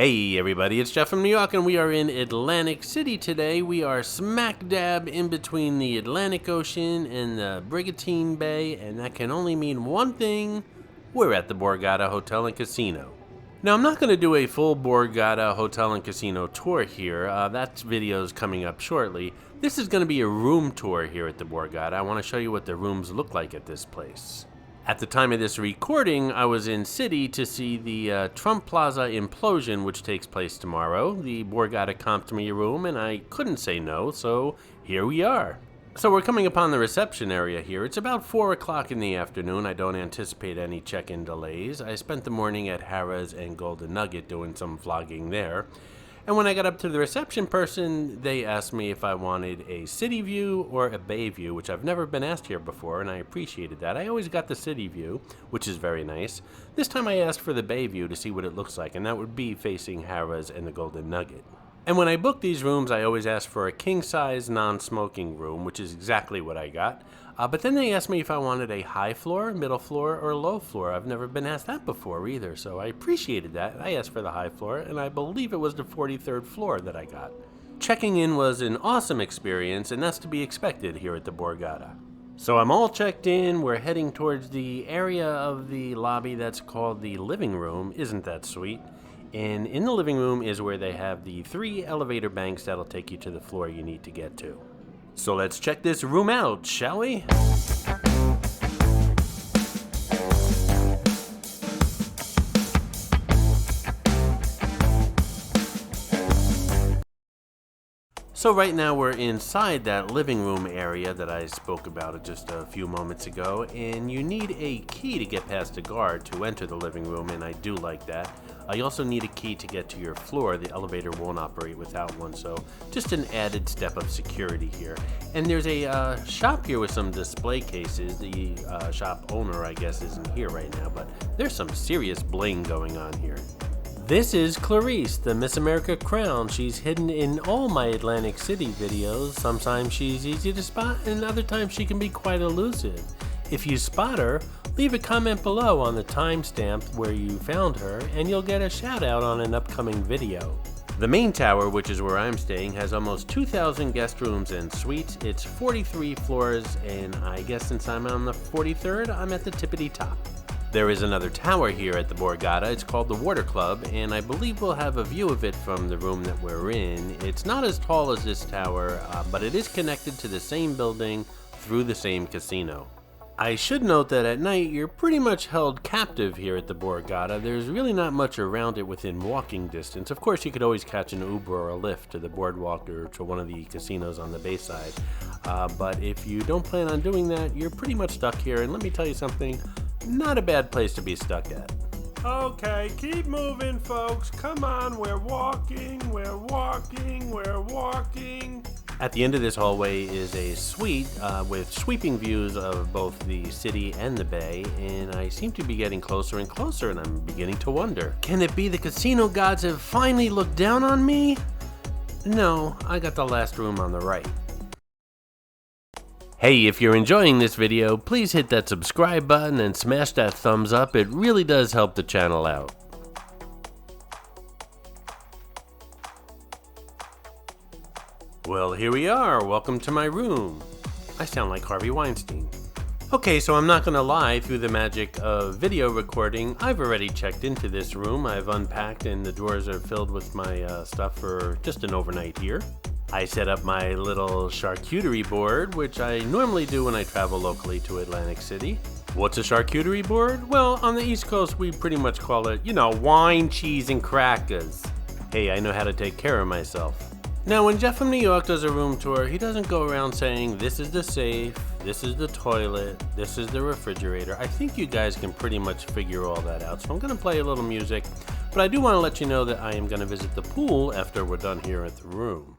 Hey everybody, it's Jeff from New York and we are in Atlantic City today. We are smack dab in between the Atlantic Ocean and the Brigantine Bay, and that can only mean one thing: we're at the Borgata Hotel and Casino. Now, I'm not going to do a full Borgata Hotel and Casino tour here. That video is coming up shortly. This is going to be a room tour here at the Borgata. I want to show you what the rooms look like at this place. At the time of this recording, I was in city to see the Trump Plaza implosion, which takes place tomorrow. The Borgata comped me a room, and I couldn't say no, so here we are. So we're coming upon the reception area here. It's about 4 o'clock in the afternoon. I don't anticipate any check-in delays. I spent the morning at Harrah's and Golden Nugget doing some vlogging there. And when I got up to the reception person, they asked me if I wanted a city view or a bay view, which I've never been asked here before, and I appreciated that. I always got the city view, which is very nice. This time I asked for the bay view to see what it looks like, and that would be facing Harrah's and the Golden Nugget. And when I book these rooms, I always ask for a king-size non-smoking room, which is exactly what I got. But then they asked me if I wanted a high floor, middle floor, or low floor. I've never been asked that before either, so I appreciated that. I asked for the high floor, and I believe it was the 43rd floor that I got. Checking in was an awesome experience, and that's to be expected here at the Borgata. So I'm all checked in. We're heading towards the area of the lobby that's called the living room. Isn't that sweet? And in the living room is where they have the 3 elevator banks that'll take you to the floor you need to get to. So let's check this room out, shall we? So right now we're inside that living room area that I spoke about just a few moments ago, and you need a key to get past the guard to enter the living room, and I do like that. You also need a key to get to your floor. The elevator won't operate without one, so just an added step of security here. And there's a shop here with some display cases. The shop owner, I guess, isn't here right now, but there's some serious bling going on here. This is Clarice, the Miss America crown. She's hidden in all my Atlantic City videos. Sometimes she's easy to spot, and other times she can be quite elusive. If you spot her, leave a comment below on the timestamp where you found her, and you'll get a shout out on an upcoming video. The main tower, which is where I'm staying, has almost 2,000 guest rooms and suites. It's 43 floors, and I guess since I'm on the 43rd, I'm at the tippity top. There is another tower here at the Borgata. It's called the Water Club, and I believe we'll have a view of it from the room that we're in. It's not as tall as this tower, but it is connected to the same building through the same casino. I should note that at night you're pretty much held captive here at the Borgata. There's really not much around it within walking distance. Of course, you could always catch an Uber or a Lyft to the boardwalk or to one of the casinos on the bayside. But if you don't plan on doing that, you're pretty much stuck here. And let me tell you something, not a bad place to be stuck at. Okay, keep moving, folks. Come on, we're walking, we're walking, we're walking. At the end of this hallway is a suite with sweeping views of both the city and the bay, and I seem to be getting closer and closer, and I'm beginning to wonder, can it be the casino gods have finally looked down on me? No, I got the last room on the right. Hey, if you're enjoying this video, please hit that subscribe button and smash that thumbs up. It really does help the channel out. Well, here we are. Welcome to my room. I sound like Harvey Weinstein. Okay, so I'm not gonna lie, through the magic of video recording, I've already checked into this room. I've unpacked and the drawers are filled with my stuff for just an overnight here. I set up my little charcuterie board, which I normally do when I travel locally to Atlantic City. What's a charcuterie board? Well, on the East Coast, we pretty much call it, wine, cheese, and crackers. Hey, I know how to take care of myself. Now, when Jeff from New York does a room tour, he doesn't go around saying, this is the safe, this is the toilet, this is the refrigerator. I think you guys can pretty much figure all that out, so I'm gonna play a little music, but I do wanna let you know that I am gonna visit the pool after we're done here at the room.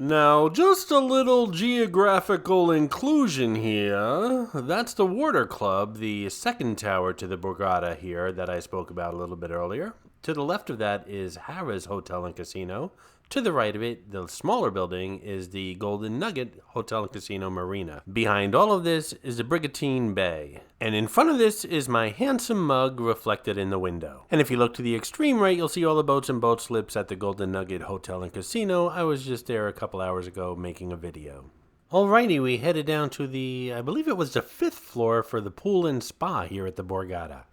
Now, just a little geographical inclusion here. That's the Water Club, the second tower to the Borgata here that I spoke about a little bit earlier. To the left of that is Harrah's Hotel and Casino. To the right of it, the smaller building, is the Golden Nugget Hotel and Casino Marina. Behind all of this is the Brigantine Bay. And in front of this is my handsome mug reflected in the window. And if you look to the extreme right, you'll see all the boats and boat slips at the Golden Nugget Hotel and Casino. I was just there a couple hours ago making a video. Alrighty, we headed down to I believe it was the 5th floor for the pool and spa here at the Borgata.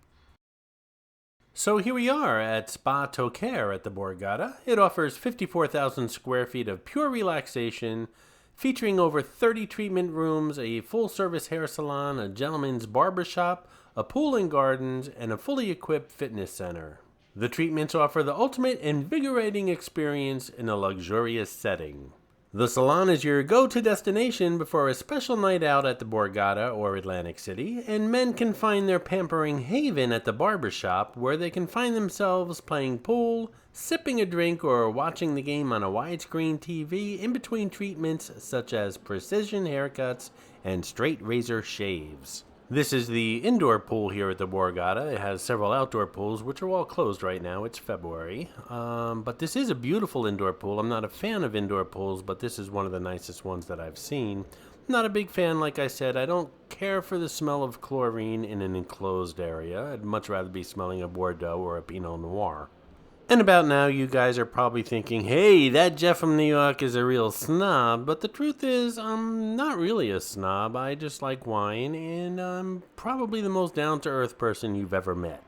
So here we are at Spa Tocaire at the Borgata. It offers 54,000 square feet of pure relaxation, featuring over 30 treatment rooms, a full-service hair salon, a gentleman's barbershop, a pool and gardens, and a fully equipped fitness center. The treatments offer the ultimate invigorating experience in a luxurious setting. The salon is your go-to destination before a special night out at the Borgata or Atlantic City, and men can find their pampering haven at the barbershop, where they can find themselves playing pool, sipping a drink, or watching the game on a widescreen TV in between treatments such as precision haircuts and straight razor shaves. This is the indoor pool here at the Borgata. It has several outdoor pools, which are all closed right now. It's February. But this is a beautiful indoor pool. I'm not a fan of indoor pools, but this is one of the nicest ones that I've seen. Not a big fan, like I said. I don't care for the smell of chlorine in an enclosed area. I'd much rather be smelling a Bordeaux or a Pinot Noir. And about now, you guys are probably thinking, hey, that Jeff from New York is a real snob. But the truth is, I'm not really a snob. I just like wine, and I'm probably the most down-to-earth person you've ever met.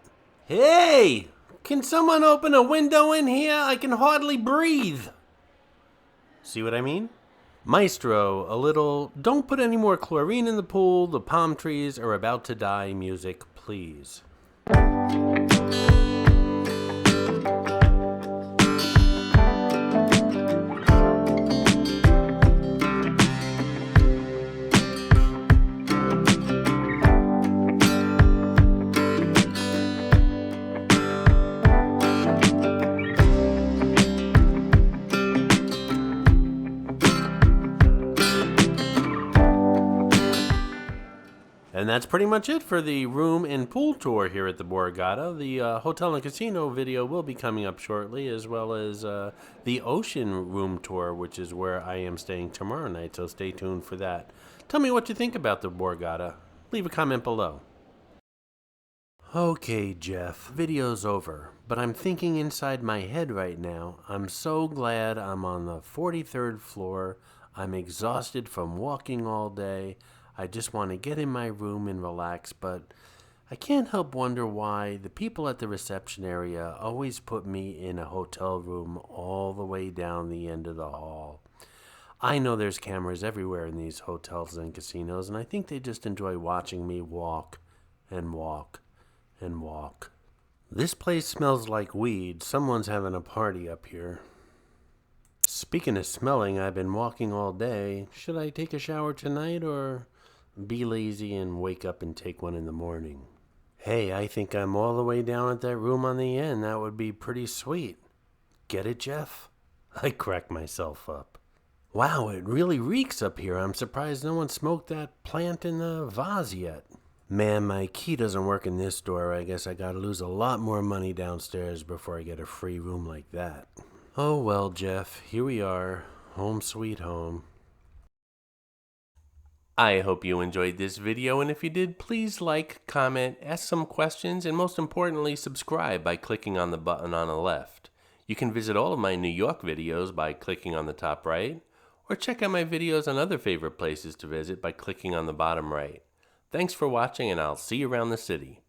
Hey! Can someone open a window in here? I can hardly breathe. See what I mean? Maestro, a little, don't put any more chlorine in the pool. The palm trees are about to die music, please. And that's pretty much it for the room and pool tour here at the Borgata. The hotel and casino video will be coming up shortly, as well as the ocean room tour, which is where I am staying tomorrow night, so stay tuned for that. Tell me what you think about the Borgata. Leave a comment below. Okay, Jeff, video's over, but I'm thinking inside my head right now, I'm so glad I'm on the 43rd floor. I'm exhausted from walking all day. I just want to get in my room and relax, but I can't help wonder why the people at the reception area always put me in a hotel room all the way down the end of the hall. I know there's cameras everywhere in these hotels and casinos, and I think they just enjoy watching me walk and walk and walk. This place smells like weed. Someone's having a party up here. Speaking of smelling, I've been walking all day. Should I take a shower tonight or be lazy and wake up and take one in the morning? Hey, I think I'm all the way down at that room on the end. That would be pretty sweet. Get it, Jeff? I cracked myself up. Wow, it really reeks up here. I'm surprised no one smoked that plant in the vase yet. Man, my key doesn't work in this door. I guess I gotta lose a lot more money downstairs before I get a free room like that. Oh well, Jeff, here we are. Home sweet home. I hope you enjoyed this video, and if you did, please like, comment, ask some questions, and most importantly, subscribe by clicking on the button on the left. You can visit all of my New York videos by clicking on the top right, or check out my videos on other favorite places to visit by clicking on the bottom right. Thanks for watching, and I'll see you around the city.